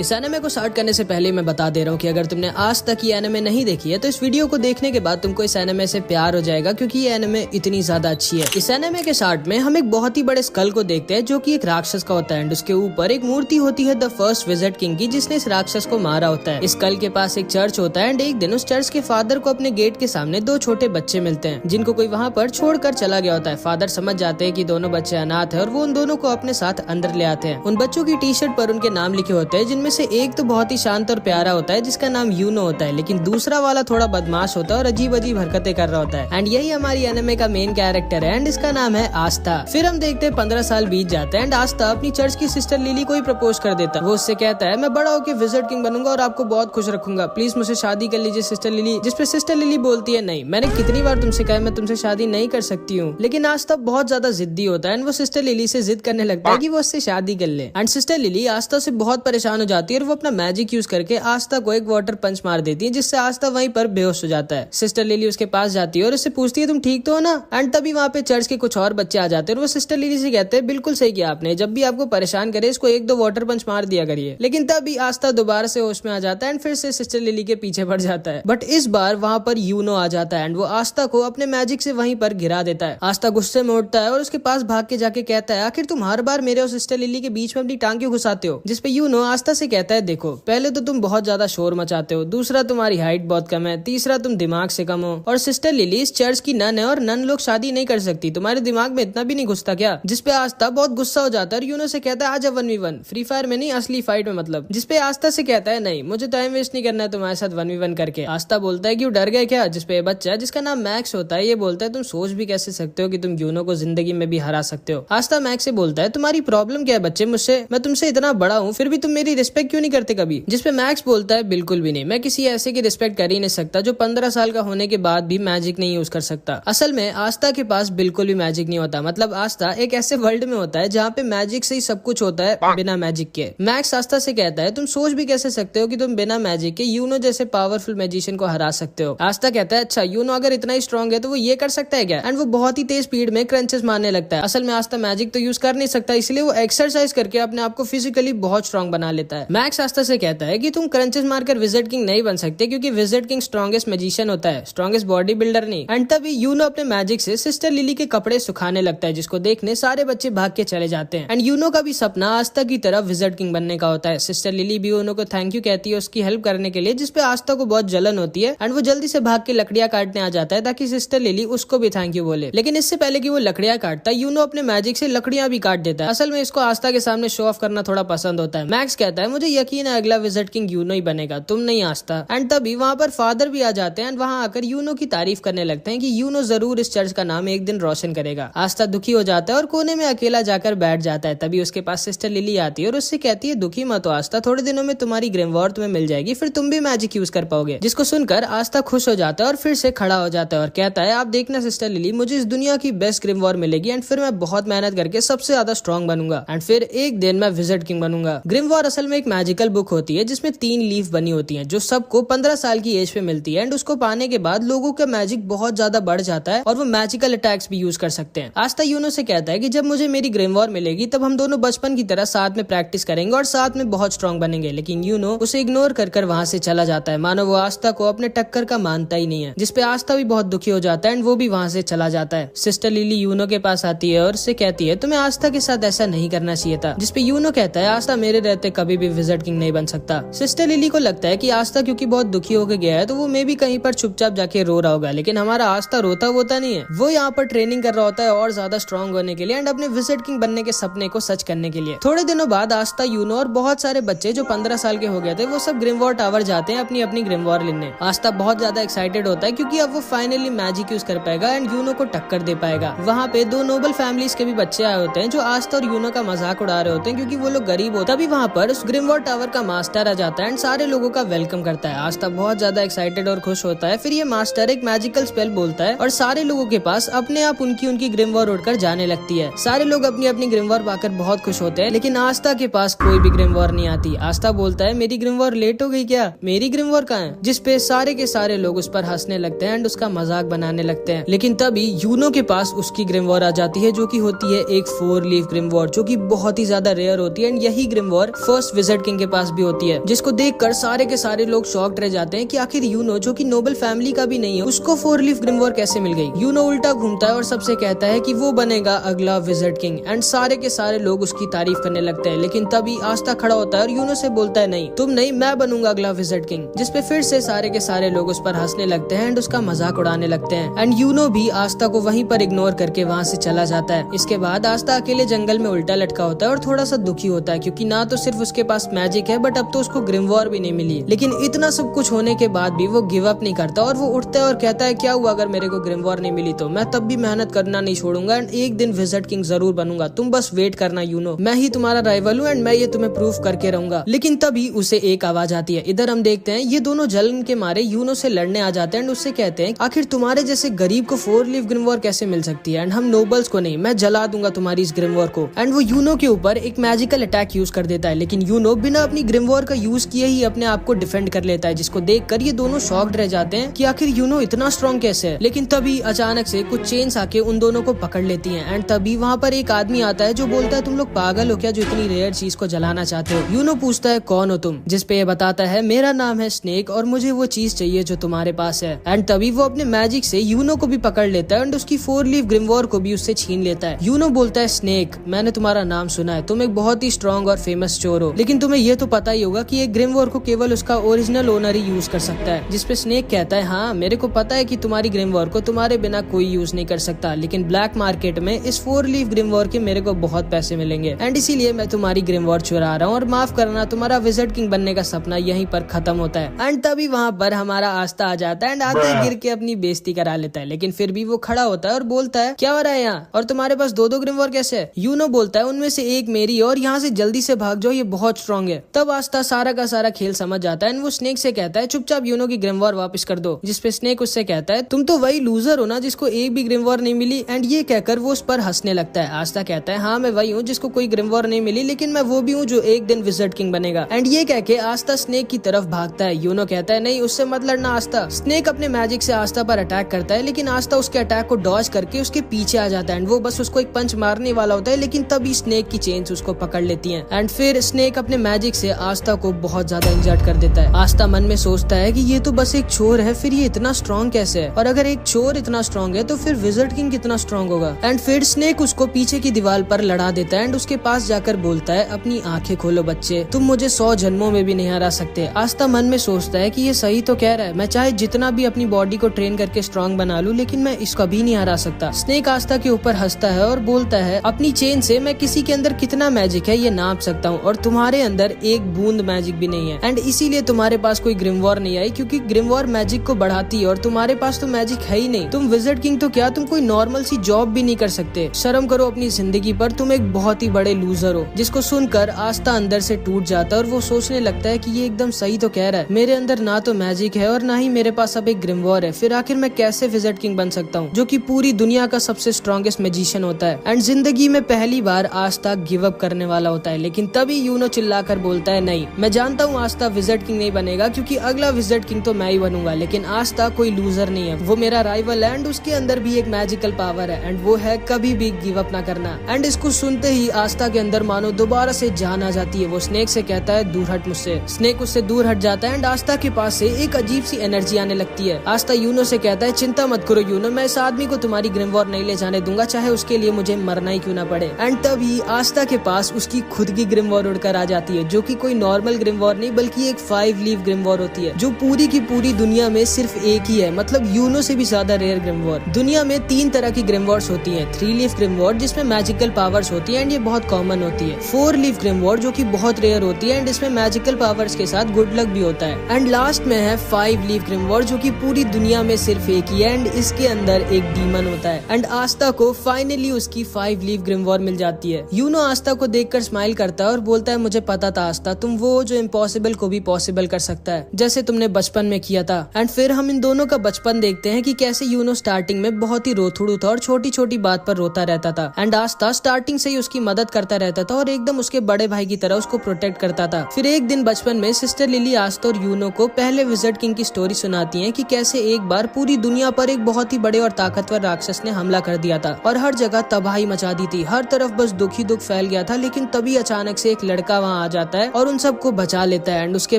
इस एनिमे को स्टार्ट करने से पहले मैं बता दे रहा हूँ कि अगर तुमने आज तक ये एनिमे नहीं देखी है तो इस वीडियो को देखने के बाद तुमको इस एनिमे से प्यार हो जाएगा, क्योंकि ये एनिमे इतनी ज्यादा अच्छी है। इस एनिमे के स्टार्ट में हम एक बहुत ही बड़े स्कल को देखते हैं जो कि एक राक्षस का होता है एंड उसके ऊपर एक मूर्ति होती है द फर्स्ट विजिट किंग की, जिसने इस राक्षस को मारा होता है। इस स्कल के पास एक चर्च होता है एंड एक दिन उस चर्च के फादर को अपने गेट के सामने दो छोटे बच्चे मिलते हैं जिनको कोई वहाँ पर छोड़कर चला गया होता है। फादर समझ जाते हैं कि दोनों बच्चे अनाथ है और वो उन दोनों को अपने साथ अंदर ले आते हैं। उन बच्चों की टी शर्ट पर उनके नाम लिखे होते हैं, जिनमें से एक तो बहुत ही शांत और प्यारा होता है जिसका नाम यूनो होता है, लेकिन दूसरा वाला थोड़ा बदमाश होता है और अजीब अजीब हरकतें कर रहा होता है। एंड यही हमारी एनिमे का मेन कैरेक्टर है एंड इसका नाम है आस्था। फिर हम देखते हैं 15 साल बीत जाते हैं एंड आस्था अपनी चर्च की सिस्टर लिली को ही प्रपोज कर देता है। वो उससे कहता है मैं बड़ा होकर विजिट किंग बनूंगा और आपको बहुत खुश रखूंगा, प्लीज मुझसे शादी कर लीजिए सिस्टर लिली। जिसपे सिस्टर लिली बोलती है नहीं, मैंने कितनी बार तुमसे कहा मैं तुमसे शादी नहीं कर सकती हूँ। लेकिन आस्था बहुत ज्यादा जिद्दी होता है एंड वो सिस्टर लिली से जिद करने लगता है कि वो उससे शादी कर ले। एंड सिस्टर लिली आस्था से बहुत परेशान हो जाती है और वो अपना मैजिक यूज करके आस्था को एक वाटर पंच मार देती है, जिससे आस्था वहीं पर बेहोश हो जाता है। सिस्टर लिली उसके पास जाती है और उससे पूछती है तुम ठीक तो हो ना। एंड तभी वहाँ पे चर्च के कुछ और बच्चे आ जाते हैं और वो सिस्टर लिली से कहते हैं बिल्कुल सही किया आपने, जब भी आपको परेशान करे इसको एक दो वाटर पंच मार दिया करिए। लेकिन तभी आस्था दोबारा से होश में आ जाता है एंड फिर से सिस्टर लिली के पीछे पड़ जाता है। बट इस बार वहाँ पर यूनो आ जाता है एंड वो आस्था को अपने मैजिक से वहीं पर गिरा देता है। आस्था गुस्से में उठता है और उसके पास भाग के जाके कहता है आखिर तुम हर बार मेरे और सिस्टर लिली के बीच में अपनी टांग क्यों घुसाते हो। जिसपे यूनो आस्था से कहता है देखो, पहले तो तुम बहुत ज्यादा शोर मचाते हो, दूसरा तुम्हारी हाइट बहुत कम है, तीसरा तुम दिमाग से कम हो, और सिस्टर लिली इस चर्च की नन है और नन लोग शादी नहीं कर सकती, तुम्हारे दिमाग में इतना भी नहीं घुसता क्या। जिसपे आस्था बहुत गुस्सा हो जाता है और यूनो से कहता है आजा 1v1, फ्री फायर में नहीं असली फाइट में मतलब। जिसपे आस्था से कहता है नहीं, मुझे टाइम वेस्ट नहीं करना है तुम्हारे साथ 1v1 करके। आस्था बोलता है कि वो डर गए क्या। जिसपे बच्चा जिसका नाम मैक्स होता है ये बोलता है तुम सोच भी कैसे सकते हो कि तुम यूनो को जिंदगी में भी हरा सकते हो। आस्था मैक्स से बोलता है तुम्हारी प्रॉब्लम क्या है बच्चे, मुझसे मैं तुमसे इतना बड़ा हूँ फिर भी तुम मेरी रिस्पेक्ट क्यों नहीं करते कभी। जिसपे मैक्स बोलता है बिल्कुल भी नहीं, मैं किसी ऐसे की रिस्पेक्ट कर ही नहीं सकता जो 15 साल का होने के बाद भी मैजिक नहीं यूज कर सकता। असल में आस्था के पास बिल्कुल भी मैजिक नहीं होता, मतलब आस्था एक ऐसे वर्ल्ड में होता है जहाँ पे मैजिक से ही सब कुछ होता है बिना मैजिक के। मैक्स आस्था से कहता है तुम सोच भी कैसे सकते हो कि तुम बिना मैजिक के यूनो जैसे पावरफुल मैजिशियन को हरा सकते हो। आस्था कहता है अच्छा यूनो अगर इतना ही स्ट्रॉन्ग है तो वो ये कर सकता है क्या। एंड वो बहुत ही तेज स्पीड में क्रंचेस मारने लगता है। असल में आस्था मैजिक तो यूज कर नहीं सकता, इसलिए वो एक्सरसाइज करके अपने आप को फिजिकली बहुत स्ट्रॉन्ग बना लेता है। मैक्स आस्था से कहता है कि तुम क्रंचेस मारकर विजिट किंग नहीं बन सकते, क्योंकि विजिट किंग स्ट्रॉन्गेस्ट मैजिशियन होता है, स्ट्रॉन्गेस्ट बॉडी बिल्डर नहीं। एंड तभी यूनो अपने मैजिक से सिस्टर लिली के कपड़े सुखाने लगता है, जिसको देखने सारे बच्चे भाग के चले जाते हैं। एंड यूनो का भी सपना आस्था की तरह विजिट किंग बनने का होता है। सिस्टर लिली भी यूनो को थैंक यू कहती है उसकी हेल्प करने के लिए, जिसपे आस्था को बहुत जलन होती है एंड वो जल्दी से भाग के लकड़ियां काटने आ जाता है ताकि सिस्टर लिली उसको भी थैंक यू बोले। लेकिन इससे पहले कि वो लकड़ियां काटता है यूनो अपने मैजिक से लकड़ियां भी काट देता है। असल में इसको आस्था के सामने शो ऑफ करना थोड़ा पसंद होता है। मैक्स कहता है मुझे यकीन है अगला विजिट किंग यूनो ही बनेगा, तुम नहीं आस्था। एंड तभी वहाँ पर फादर भी आ जाते हैं एंड वहाँ आकर यूनो की तारीफ करने लगते हैं कि यूनो जरूर इस चर्च का नाम एक दिन रोशन करेगा। आस्था दुखी हो जाता है और कोने में अकेला जाकर बैठ जाता है। तभी उसके पास सिस्टर लिली आती है और उससे कहती है दुखी मत हो आस्था, थोड़े दिनों में तुम्हारी ग्रिमवॉर तुम्हें मिल जाएगी, फिर तुम भी मैजिक यूज कर पाओगे। जिसको सुनकर आस्था खुश हो जाता है और फिर से खड़ा हो जाता है और कहता है आप देखना सिस्टर लिली, मुझे इस दुनिया की बेस्ट ग्रिमवॉर मिलेगी एंड फिर मैं बहुत मेहनत करके सबसे ज्यादा स्ट्रॉन्ग बनूंगा एंड फिर एक दिन मैं विजिट किंग बनूंगा। ग्रिमवॉर असल में एक मैजिकल बुक होती है जिसमें 3 लीफ बनी होती है जो सबको 15 साल की एज पे मिलती है एंड उसको पाने के बाद लोगों का मैजिक बहुत ज्यादा बढ़ जाता है और वो मैजिकल अटैक्स भी यूज कर सकते हैं। आस्था यूनो से कहता है कि जब मुझे मेरी ग्रिमवॉर मिलेगी तब हम दोनों बचपन की तरह साथ में प्रैक्टिस करेंगे और साथ में बहुत स्ट्रॉन्ग बनेंगे। लेकिन यूनो उसे इग्नोर कर वहाँ से चला जाता है, मानो वो आस्था को अपने टक्कर का मानता ही नहीं है। जिसपे आस्था भी बहुत दुखी हो जाता है एंड वो भी वहाँ से चला जाता है। सिस्टर लिली यूनो के पास आती है और उससे कहती है तुम्हें आस्था के साथ ऐसा नहीं करना चाहिए था। जिसपे यूनो कहता है आस्था मेरे रहते कभी भी विजिट किंग नहीं बन सकता। सिस्टर लिली को लगता है कि आस्था क्योंकि बहुत दुखी होकर गया है तो वो मे भी कहीं पर चुपचाप जाके रो रहा होगा, लेकिन हमारा आस्था रोता होता नहीं है, वो यहाँ पर ट्रेनिंग कर रहा होता है और ज्यादा स्ट्रॉन्ग होने के लिए एंड अपने विजिट किंग बनने के सपने को सच करने के लिए। थोड़े दिनों बाद आस्था यूनो और बहुत सारे बच्चे जो 15 साल के हो गए थे वो सब ग्रिमवॉर टावर जाते हैं अपनी अपनी ग्रिमवॉर लेने। आस्था बहुत ज्यादा एक्साइटेड होता है क्योंकि अब वो फाइनली मैजिक यूज कर पाएगा एंड यूनो को टक्कर दे पाएगा। वहाँ पे 2 नोबल फैमिलीज के भी बच्चे आए होते हैं जो आस्था और यूनो का मजाक उड़ा रहे होते हैं क्योंकि वो लोग गरीब होता। तभी वहाँ पर उस ग्रिमवॉर टावर का मास्टर आ जाता है एंड सारे लोगों का वेलकम करता है। आस्था बहुत ज्यादा एक्साइटेड और खुश होता है। फिर ये मास्टर एक मैजिकल स्पेल बोलता है और सारे लोगों के पास अपने आप उनकी ग्रिमवॉर उड़कर जाने लगती है। सारे लोग अपनी अपनी ग्रिमवॉर पाकर बहुत खुश होते हैं, लेकिन आस्था के पास कोई भी ग्रिमवॉर नहीं आती। आस्था बोलता है मेरी ग्रिमवॉर लेट हो गई क्या, मेरी ग्रिमवॉर कहाँ है। जिसपे सारे के सारे लोग उस पर हंसने लगते हैं एंड उसका मजाक बनाने लगते हैं। लेकिन तभी यूनो के पास उसकी ग्रिमवॉर आ जाती है जो कि होती है एक 4 लीफ ग्रिमवॉर जो कि बहुत ही ज्यादा रेयर होती है एंड यही ग्रिमवॉर फर्स्ट विज़र्ड किंग के पास भी होती है, जिसको देखकर सारे के सारे लोग शॉक्ड रह जाते हैं कि आखिर यूनो जो कि नोबल फैमिली का भी नहीं है उसको 4 लीफ ग्रिमवॉर कैसे मिल गई। यूनो उल्टा घूमता है और सबसे कहता है कि वो बनेगा अगला विज़र्ड किंग एंड सारे के सारे लोग उसकी तारीफ करने लगते हैं। लेकिन तभी आस्था खड़ा होता है और यूनो से बोलता है नहीं तुम नहीं, मैं बनूंगा अगला विज़र्ड किंग, जिसपे फिर से सारे के सारे लोग उस पर हंसने लगते हैं एंड उसका मजाक उड़ाने लगते हैं एंड यूनो भी आस्था को वहीं पर इग्नोर करके वहाँ से चला जाता है। इसके बाद आस्था अकेले जंगल में उल्टा लटका होता है और थोड़ा सा दुखी होता है क्योंकि ना तो सिर्फ उसके पास मैजिक है बट अब तो उसको ग्रिमवॉर भी नहीं मिली। लेकिन इतना सब कुछ होने के बाद भी वो गिव अप नहीं करता और वो उठता है और कहता है क्या हुआ अगर मेरे को ग्रिमवॉर नहीं मिली तो मैं तब भी मेहनत करना नहीं छोड़ूंगा एंड एक दिन विज़र्ड किंग जरूर बनूंगा, तुम बस वेट करना यूनो, मैं ही तुम्हारा राइवल हूँ एंड मैं ये तुम्हें प्रूफ करके रहूंगा। लेकिन तभी उसे एक आवाज आती है। इधर हम देखते हैं ये दोनों जलन के मारे यूनो से लड़ने आ जाते हैं एंड उससे कहते हैं आखिर तुम्हारे जैसे गरीब को 4 लीफ ग्रिमवॉर कैसे मिल सकती है एंड हम नोबल्स को नहीं, मैं जला दूंगा तुम्हारी इस ग्रिमवॉर को। एंड वो यूनो के ऊपर एक मैजिकल अटैक यूज कर देता है, लेकिन यूनो बिना अपनी ग्रिमवॉर का यूज किए ही अपने आप को डिफेंड कर लेता है, जिसको देखकर ये दोनों शॉक्ड रह जाते हैं कि आखिर यूनो इतना स्ट्रॉन्ग कैसे है। लेकिन तभी अचानक से कुछ चेन्स आके उन दोनों को पकड़ लेती हैं एंड तभी वहाँ पर एक आदमी आता है जो बोलता है तुम लोग पागल हो क्या जो इतनी रेयर चीज को जलाना चाहते हो। यूनो पूछता है कौन हो तुम, जिसपे ये बताता है मेरा नाम है स्नेक और मुझे वो चीज चाहिए जो तुम्हारे पास है। एंड तभी वो अपने मैजिक से यूनो को भी पकड़ लेता है एंड उसकी 4 लीफ ग्रिमवॉर को भी उससे छीन लेता है। यूनो बोलता है स्नेक मैंने तुम्हारा नाम सुना है, तुम एक बहुत ही स्ट्रॉन्ग और फेमस चोर हो, लेकिन तुम्हें ये तो पता ही होगा कि एक ग्रिमवॉर को केवल उसका ओरिजिनल ओनर ही यूज कर सकता है। जिसपे स्नेक कहता है हाँ मेरे को पता है कि तुम्हारी ग्रिमवॉर को तुम्हारे बिना कोई यूज नहीं कर सकता, लेकिन ब्लैक मार्केट में इस 4 लीफ ग्रिमवॉर के मेरे को बहुत पैसे मिलेंगे एंड इसीलिए मैं तुम्हारी ग्रिमवॉर चुरा रहा हूँ और माफ करना तुम्हारा विज़र्ड किंग बनने का सपना यहीं पर खत्म होता है। एंड तभी वहाँ पर हमारा आस्था आ जाता है एंड आते गिर के अपनी बेइज्जती करा लेता है, लेकिन फिर भी वो खड़ा होता है और बोलता है क्या हो रहा है यहाँ और तुम्हारे पास 2-2 ग्रिमवॉर कैसे है। यूनो बोलता है उनमें से एक मेरी और यहाँ से जल्दी से भाग जाओ, ये बहुत स्ट्रॉन्ग है। तब आस्था सारा का सारा खेल समझ जाता है एंड वो स्नेक से कहता है चुपचाप यूनो की ग्रिमवॉर वापस कर दो, जिसपे स्नेक उससे कहता है तुम तो वही लूजर हो ना जिसको एक भी ग्रिमवॉर नहीं मिली। एंड ये कहकर वो उस पर हंसने लगता है। आस्था कहता है हाँ मैं वही हूँ जिसको कोई ग्रिमवॉर नहीं मिली, लेकिन मैं वो भी हूँ जो एक दिन विज़र्ड किंग बनेगा। एंड ये कह के आस्था स्नेक की तरफ भागता है। यूनो कहता है नहीं उससे मत लड़ना आस्था। स्नेक अपने मैजिक से आस्था पर अटैक करता है, लेकिन आस्था उसके अटैक को डॉज करके उसके पीछे आ जाता है एंड वो बस उसको एक पंच मारने वाला होता है, लेकिन तभी स्नेक की चेन्स उसको पकड़ लेती हैं एंड फिर स्नेक अपने मैजिक से आस्था को बहुत ज्यादा इंजर्ड कर देता है। आस्था मन में सोचता है कि ये तो बस एक चोर है, फिर ये इतना स्ट्रॉन्ग कैसे है, और अगर एक चोर इतना स्ट्रॉन्ग है तो फिर विज़र्ड किंग कितना स्ट्रॉन्ग होगा। एंड फिर स्नेक उसको पीछे की दीवार पर लड़ा देता है एंड उसके पास जाकर बोलता है अपनी आंखें खोलो बच्चे, तुम मुझे 100 जन्मों में भी नहीं हरा सकते। आस्था मन में सोचता है कि ये सही तो कह रहा है, मैं चाहे जितना भी अपनी बॉडी को ट्रेन करके स्ट्रॉन्ग बना लूं, लेकिन मैं इसको भी नहीं हरा सकता। स्नेक आस्था के ऊपर हंसता है और बोलता है अपनी चेन से मैं किसी के अंदर कितना मैजिक है ये नाप सकता हूँ, और तुम्हारे अंदर एक बूंद मैजिक भी नहीं है एंड इसीलिए तुम्हारे पास कोई ग्रिमवॉर नहीं आई, क्योंकि ग्रिमवॉर मैजिक को बढ़ाती है और तुम्हारे पास तो मैजिक है ही नहीं। तुम विज़र्ड किंग तो क्या, तुम कोई नॉर्मल सी जॉब भी नहीं कर सकते। शर्म करो अपनी जिंदगी पर, तुम एक बहुत ही बड़े लूजर हो। जिसको सुनकर आस्था अंदर से टूट जाता है और वो सोचने लगता है कि ये एकदम सही तो कह रहा है, मेरे अंदर ना तो मैजिक है और ना ही मेरे पास अब एक ग्रिमवॉर है, फिर आखिर मैं कैसे विज़र्ड किंग बन सकता हूँ जो कि पूरी दुनिया का सबसे स्ट्रॉन्गेस्ट मैजिशियन होता है। एंड जिंदगी में पहली बार आस्था गिव अप करने वाला होता है, लेकिन तभी यूनो चिल्लाकर बोलता है नहीं, मैं जानता हूँ आस्था विज़र्ड किंग नहीं बनेगा, क्योंकि अगला विज़र्ड किंग तो मैं ही बनूंगा, लेकिन आस्था कोई लूजर नहीं है, वो मेरा राइवल है एंड उसके अंदर भी एक मैजिकल पावर है एंड वो है कभी भी गिव अप ना करना। एंड इसको सुनते ही आस्था के अंदर मानो दोबारा से जान आ जाती है। वो स्नेक से कहता है दूर हट मुझसे। स्नेक उससे दूर हट जाता है एंड आस्था के पास से एक अजीब सी एनर्जी आने लगती है। आस्था यूनो से कहता है चिंता मत करो यूनो, मैं इस आदमी को तुम्हारी ग्रिमवॉर नहीं ले जाने दूंगा, चाहे उसके लिए मुझे मरना ही क्यों ना पड़े। एंड तभी आस्था के पास उसकी खुद की ग्रिमवॉर उड़कर आ जाती है, जो कि कोई नॉर्मल ग्रिमवॉर नहीं बल्कि एक 5 लीफ ग्रिमवॉर होती है, जो पूरी की पूरी दुनिया में सिर्फ एक ही है, मतलब यूनो से भी ज्यादा रेयर ग्रिमवॉर। दुनिया में 3 तरह की ग्रिमवॉर्स होती हैं। 3 लीफ ग्रिमवॉर जिसमें मैजिकल पावर्स होती है एंड ये बहुत कॉमन होती है। 4 लीफ ग्रिमवॉर जो कि बहुत रेयर होती है एंड इसमें मैजिकल पावर्स के साथ गुड लक भी होता है। एंड लास्ट में है 5 लीफ ग्रिमवॉर जो कि पूरी दुनिया में सिर्फ एक ही है एंड इसके अंदर एक डीमन होता है। एंड आस्था को फाइनली उसकी 5 लीफ ग्रिमवॉर मिल जाती है। यूनो आस्था को देखकर स्माइल करता है और बोलता है मुझे पता था आस्था, तुम वो जो इम्पॉसिबल को भी पॉसिबल कर सकता है, जैसे तुमने बचपन में किया था। एंड फिर हम इन दोनों का बचपन देखते हैं कि कैसे यूनो स्टार्टिंग में बहुत ही रोथुड़ू था और छोटी छोटी बात पर रोता रहता था एंड आस्था स्टार्टिंग से ही उसकी मदद करता रहता था और एकदम उसके बड़े भाई की तरह उसको प्रोटेक्ट करता था। फिर एक दिन बचपन में सिस्टर लिली आस्था और यूनो को पहले विज़र्ड किंग की स्टोरी सुनाती है कि कैसे एक बार पूरी दुनिया पर एक बहुत ही बड़े और ताकतवर राक्षस ने हमला कर दिया था और हर जगह तबाही मचा दी थी। हर तरफ बस दुख ही दुख फैल गया था, लेकिन तभी अचानक से एक लड़का वहाँ वहाँ आ जाता है और उन सबको बचा लेता है। एंड उसके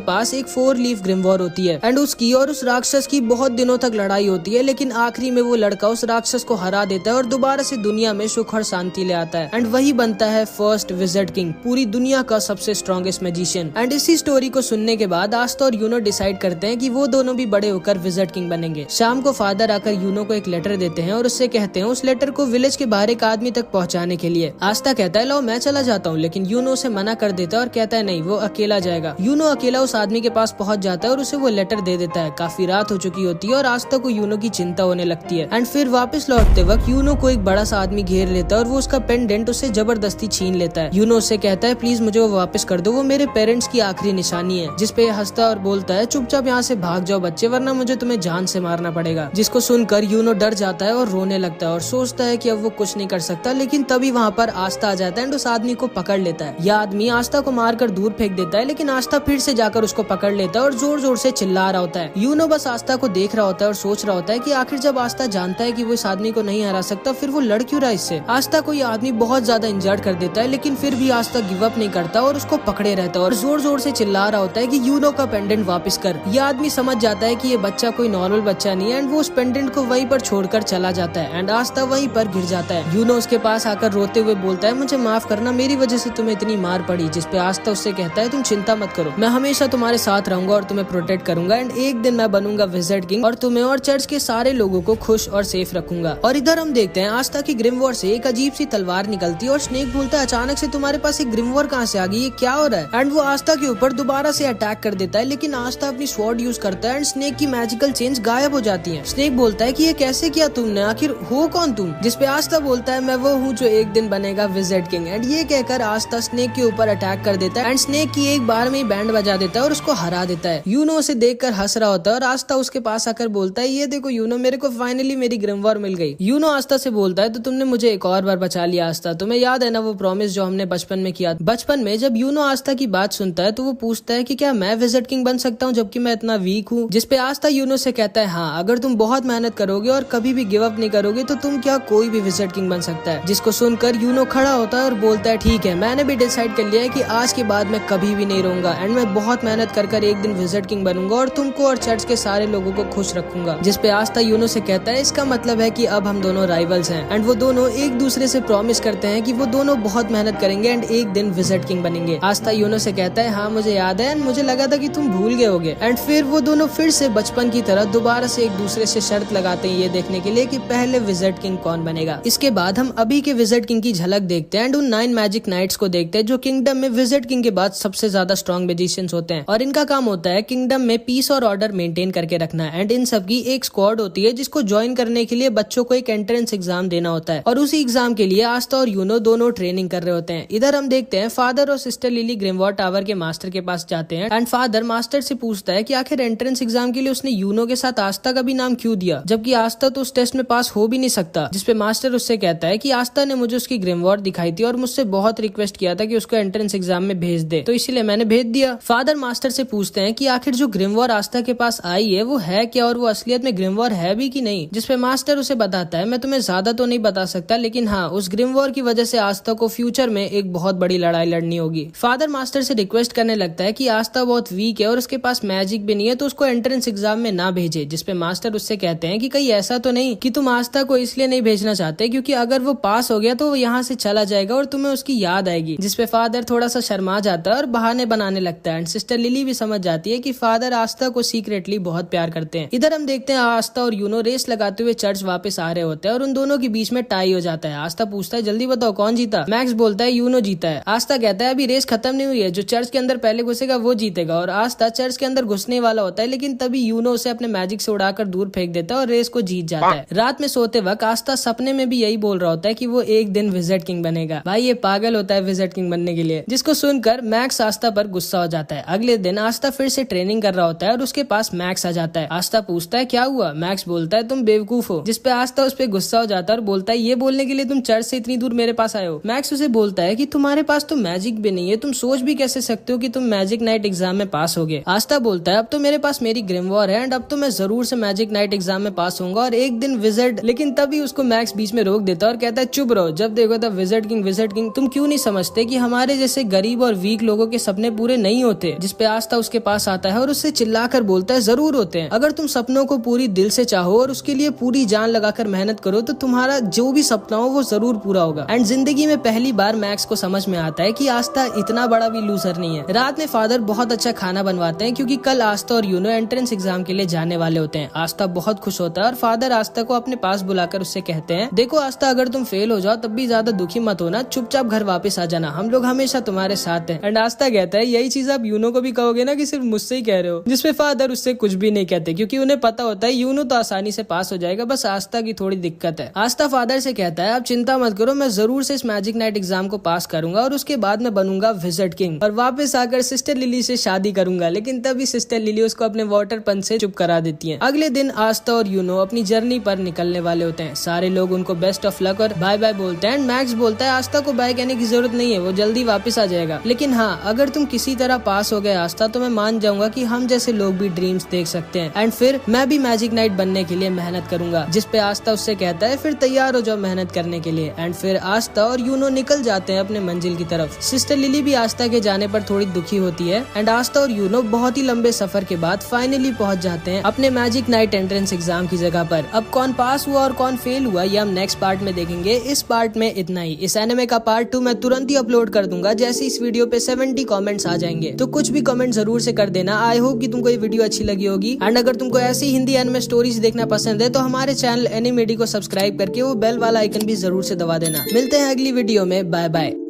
पास एक 4 लीफ ग्रिमवॉर होती है एंड उसकी और उस राक्षस की बहुत दिनों तक लड़ाई होती है, लेकिन आखिरी में वो लड़का उस राक्षस को हरा देता है और दोबारा से दुनिया में सुख और शांति ले आता है। एंड वही बनता है फर्स्ट विज़ार्ड किंग, पूरी दुनिया का सबसे स्ट्रॉन्गेस्ट मैजिशियन। एंड इसी स्टोरी को सुनने के बाद आस्था और यूनो डिसाइड करते हैं कि वो दोनों भी बड़े होकर विज़ार्ड किंग बनेंगे। शाम को फादर आकर यूनो को एक लेटर देते हैं और उससे कहते हैं उस लेटर को विलेज के बाहर एक आदमी तक पहुँचाने के लिए। आस्था कहता है लो मैं चला जाता हूँ, लेकिन यूनो उसे मना कर देता है और कहता है नहीं, वो अकेला जाएगा। यूनो अकेला उस आदमी के पास पहुँच जाता है और उसे वो लेटर दे देता है। काफी रात हो चुकी होती है और आस्था को यूनो की चिंता होने लगती है। एंड फिर वापस लौटते वक्त यूनो को एक बड़ा सा आदमी घेर लेता है और वो उसका पेंडेंट उससे जबरदस्ती छीन लेता है। यूनो उससे कहता है प्लीज मुझे वो वापस कर दो, वो मेरे पेरेंट्स की आखिरी निशानी है। जिसपे हंसता और बोलता है चुपचाप यहाँ से भाग जाओ बच्चे, वरना मुझे तुम्हें जान से मारना पड़ेगा। जिसको सुनकर यूनो डर जाता है और रोने लगता है और सोचता है कि अब वो कुछ नहीं कर सकता, लेकिन तभी वहाँ पर आस्था आ जाता है एंड उस आदमी को पकड़ लेता है। यह आदमी आस्था को मारकर दूर फेंक देता है, लेकिन आस्था फिर से जाकर उसको पकड़ लेता है और जोर जोर से चिल्ला रहा होता है। यूनो बस आस्था को देख रहा होता है और सोच रहा होता है कि आखिर जब आस्था जानता है कि वो इस आदमी को नहीं हरा सकता, फिर वो लड़ क्यों रहा इससे। आस्था को ये आदमी बहुत ज्यादा इंजर्ड कर देता है, लेकिन फिर भी आस्था गिव अप नहीं करता और उसको पकड़े रहता है और जोर जोर से चिल्ला रहा होता है कि यूनो का पेंडेंट वापस कर। ये आदमी समझ जाता है कि ये बच्चा कोई नॉर्मल बच्चा नहीं है एंड वो उस पेंडेंट को वहीं पर छोड़कर चला जाता है एंड आस्था वहीं पर गिर जाता है। यूनो उसके पास आकर रोते हुए बोलता है मुझे माफ करना, मेरी वजह से तुम्हें इतनी मार पड़ी। जिसपे आस्था उससे कहता है तुम चिंता मत करो, मैं हमेशा तुम्हारे साथ रहूंगा और तुम्हें प्रोटेक्ट करूंगा एंड एक दिन मैं बनूंगा विज़ार्ड किंग और तुम्हें और चर्च के सारे लोगों को खुश और सेफ रखूंगा। और इधर हम देखते हैं आस्था की ग्रिमवॉर से एक अजीब सी तलवार निकलती है और स्नेक बोलता है अचानक से तुम्हारे पास एक ग्रिमवॉर कहाँ से आ गई, ये क्या हो रहा है। एंड वो आस्था के ऊपर दोबारा से अटैक कर देता है, लेकिन आस्था अपनी स्वॉर्ड यूज करता है एंड स्नेक की मैजिकल चेंज गायब हो जाती है। स्नेक बोलता है कि ये कैसे किया तुमने, आखिर हो कौन तुम। जिसपे आस्था बोलता है मैं वो हूँ जो एक दिन बनेगा विज़ार्ड किंग। एंड ये कहकर आस्था स्नेक के ऊपर अटैक कर देता है एंड स्नेक की एक बार में ही बैंड बजा देता है और उसको हरा देता है। यूनो उसे देखकर हंस रहा होता है और आस्था उसके पास आकर बोलता है ये देखो यूनो, मेरे को फाइनली मेरी ग्रिमवॉर मिल गई। यूनो आस्था से बोलता है तो तुमने मुझे एक और बार बचा लिया आस्था, तुम्हें याद है ना वो प्रॉमिस जो हमने बचपन में किया। बचपन में जब यूनो आस्था की बात सुनता है तो वो पूछता है कि क्या मैं विज़ार्ड किंग बन सकता हूँ जबकि मैं इतना वीक हूँ। जिसपे आस्था यूनो से कहता है हाँ, अगर तुम बहुत मेहनत करोगे और कभी भी गिव अप नहीं करोगे तो तुम क्या कोई भी विज़ार्ड किंग बन सकता है। जिसको सुनकर यूनो खड़ा होता है और बोलता है ठीक है, मैंने भी डिसाइड कर लिया है कि आज के बाद मैं कभी भी नहीं रहूंगा एंड मैं बहुत मेहनत कर एक दिन विज़ार्ड किंग बनूंगा और तुमको और चर्च के सारे लोगों को खुश रखूंगा। जिसपे आस्था यूनो से कहता है इसका मतलब है कि अब हम दोनों राइवल्स हैं। एंड वो दोनों एक दूसरे से प्रॉमिस करते हैं कि वो दोनों बहुत मेहनत करेंगे एंड एक दिन विज़ार्ड किंग बनेंगे। आस्था यूनो से कहता है हाँ मुझे याद है एंड मुझे लगा था कि तुम भूल गए होगे। एंड फिर वो दोनों फिर से बचपन की तरह दोबारा से एक दूसरे से शर्त लगाते हैं ये देखने के लिए कि पहले विज़ार्ड किंग कौन बनेगा। इसके बाद हम अभी के विज़ार्ड किंग की झलक देखते हैं एंड उन 9 मैजिक नाइट्स को देखते हैं जो किंगडम में विज़ार्ड किंग के बाद सबसे ज्यादा स्ट्रॉन्ग मैजिशियंस होते हैं और इनका काम होता है किंगडम में पीस और ऑर्डर मेंटेन करके रखना। एंड इन सबकी एक स्क्वाड होती है जिसको ज्वाइन करने के लिए बच्चों को एक एंट्रेंस एग्जाम देना होता है और उसी एग्जाम के लिए आस्था और यूनो दोनों ट्रेनिंग कर रहे होते हैं। इधर हम देखते हैं फादर और सिस्टर लिली ग्रिमवॉर टावर के मास्टर के पास जाते हैं एंड फादर मास्टर से पूछता है कि आखिर एंट्रेंस एग्जाम के लिए उसने यूनो के साथ आस्था का भी नाम क्यों दिया, जबकि आस्था तो उस टेस्ट में पास हो भी नहीं सकता। जिसपे मास्टर उससे कहता है कि आस्था ने मुझे उसकी ग्रिमवॉर दिखाई थी और मुझसे बहुत रिक्वेस्ट किया था कि उसको एंट्रेंस एग्जाम में भेज दे, तो इसलिए मैंने भेज दिया। फादर मास्टर से पूछते हैं कि आखिर जो ग्रिमवॉर आस्था के पास आई है वो है क्या और वो असलियत में ग्रिमवॉर है भी कि नहीं। जिसपे मास्टर उसे बताता है मैं तुम्हें ज्यादा तो नहीं बता सकता, लेकिन हाँ उस ग्रिमवॉर की वजह से आस्था को फ्यूचर में एक बहुत बड़ी लड़ाई लड़नी होगी। फादर मास्टर से रिक्वेस्ट करने लगता है कि आस्था बहुत वीक है और उसके पास मैजिक भी नहीं है तो उसको एंट्रेंस एग्जाम में ना भेजे। जिसपे मास्टर उससे कहते हैं कि कहीं ऐसा तो नहीं कि तुम आस्था को इसलिए नहीं भेजना चाहते क्योंकि अगर वो पास हो गया तो वो यहाँ से चला जाएगा और तुम्हें उसकी याद आएगी। जिसपे फादर थोड़ा सा शर्मा जाता है और बहाने बनाने लगता है एंड सिस्टर लिली भी समझ जाती है कि फादर आस्था को सीक्रेटली बहुत प्यार करते हैं। इधर हम देखते हैं आस्था और यूनो रेस लगाते हुए चर्च वापस आ रहे होते हैं और उन दोनों के बीच में टाई हो जाता है। आस्था पूछता है जल्दी बताओ कौन जीता। मैक्स बोलता है यूनो जीता है। आस्था कहता है अभी रेस खत्म नहीं हुई है, जो चर्च के अंदर पहले घुसेगा वो जीतेगा। और आस्था चर्च के अंदर घुसने वाला होता है, लेकिन तभी यूनो उसे अपने मैजिक से उड़ाकर दूर फेंक देता है और रेस को जीत जाता है। रात में सोते वक्त आस्था सपने में भी यही बोल रहा होता है कि वो एक दिन विज़ार्ड किंग बनेगा। भाई ये पागल होता है विज़ार्ड किंग बनने के लिए। जिसको सुनकर मैक्स आस्था पर गुस्सा हो जाता है। अगले दिन आस्था फिर से ट्रेनिंग कर रहा होता है और उसके पास मैक्स आ जाता है। आस्था पूछता है क्या हुआ। मैक्स बोलता है तुम बेवकूफ हो। जिसपे आस्था उस पर गुस्सा हो जाता है और बोलता है ये बोलने के लिए तुम चर्च से इतनी दूर मेरे पास आए हो। मैक्स उसे बोलता है कि तुम्हारे पास तो मैजिक भी नहीं है, तुम सोच भी कैसे सकते हो कि तुम मैजिक नाइट एग्जाम में पास होगे। आस्था बोलता है अब तो मेरे पास मेरी ग्रिमवॉर है एंड अब तो मैं जरूर से मैजिक नाइट एग्जाम में पास होऊंगा और एक दिन विज़ार्ड। लेकिन तभी उसको मैक्स बीच में रोक देता है और कहता है चुप रहो, जब देखो तब विज़ार्ड किंग तुम क्यों नहीं समझते कि हमारे जैसे गरीब गरीब और वीक लोगों के सपने पूरे नहीं होते, जिसपे आस्था उसके पास आता है और उससे चिल्लाकर बोलता है जरूर होते हैं। अगर तुम सपनों को पूरी दिल से चाहो और उसके लिए पूरी जान लगाकर मेहनत करो तो तुम्हारा जो भी सपना हो वो जरूर पूरा होगा। एंड जिंदगी में पहली बार मैक्स को समझ में आता है कि आस्था इतना बड़ा भी लूजर नहीं है। रात में फादर बहुत अच्छा खाना बनवाते हैं क्योंकि कल आस्था और यूनो एंट्रेंस एग्जाम के लिए जाने वाले होते हैं। आस्था बहुत खुश होता है और फादर आस्था को अपने पास बुलाकर उससे कहते हैं, देखो आस्था, अगर तुम फेल हो जाओ तब भी ज्यादा दुखी मत होना, चुपचाप घर वापस आ जाना, हम लोग हमेशा तुम्हारे साथ हैं। एंड आस्था कहता है, यही चीज आप यूनो को भी कहोगे ना कि सिर्फ मुझसे ही कह रहे हो? जिसपे फादर उससे कुछ भी नहीं कहते क्योंकि उन्हें पता होता है यूनो तो आसानी से पास हो जाएगा, बस आस्था की थोड़ी दिक्कत है। आस्था फादर से कहता है, आप चिंता मत करो, मैं जरूर से इस मैजिक नाइट एग्जाम को पास करूंगा और उसके बाद मैं बनूंगा विज़र्ड किंग और वापस आकर सिस्टर लिली से शादी करूंगा। लेकिन तभी सिस्टर लिली उसको अपने वाटर पंच से चुप करा देती है। अगले दिन आस्था और यूनो अपनी जर्नी पर निकलने वाले होते हैं। सारे लोग उनको बेस्ट ऑफ लक और बाय बाय बोलते हैं। मैक्स बोलता है, आस्था को बाय कहने की जरूरत नहीं है, वो जल्दी वापस आ जाएगा। लेकिन हाँ, अगर तुम किसी तरह पास हो गए आस्था तो मैं मान जाऊंगा कि हम जैसे लोग भी ड्रीम्स देख सकते हैं एंड फिर मैं भी मैजिक नाइट बनने के लिए मेहनत करूंगा। जिसपे आस्था उससे कहता है, फिर तैयार हो जाओ मेहनत करने के लिए। एंड फिर आस्था और यूनो निकल जाते हैं अपने मंजिल की तरफ। सिस्टर लिली भी आस्था के जाने पर थोड़ी दुखी होती है एंड आस्था और यूनो बहुत ही लंबे सफर के बाद फाइनली पहुंच जाते हैं अपने मैजिक नाइट एंट्रेंस एग्जाम की जगह पर। अब कौन पास हुआ और कौन फेल हुआ ये हम नेक्स्ट पार्ट में देखेंगे। इस पार्ट में इतना ही। इस एनिमे का पार्ट 2 मैं तुरंत ही अपलोड कर दूंगा जैसे इस वीडियो पे 70 कमेंट्स आ जाएंगे, तो कुछ भी कमेंट जरूर से कर देना। आई होप कि तुमको ये वीडियो अच्छी लगी होगी। एंड अगर तुमको ऐसी हिंदी एनिमे स्टोरीज देखना पसंद है तो हमारे चैनल एनिमेडी को सब्सक्राइब करके वो बेल वाला आइकन भी जरूर से दबा देना। मिलते हैं अगली वीडियो में, बाय बाय।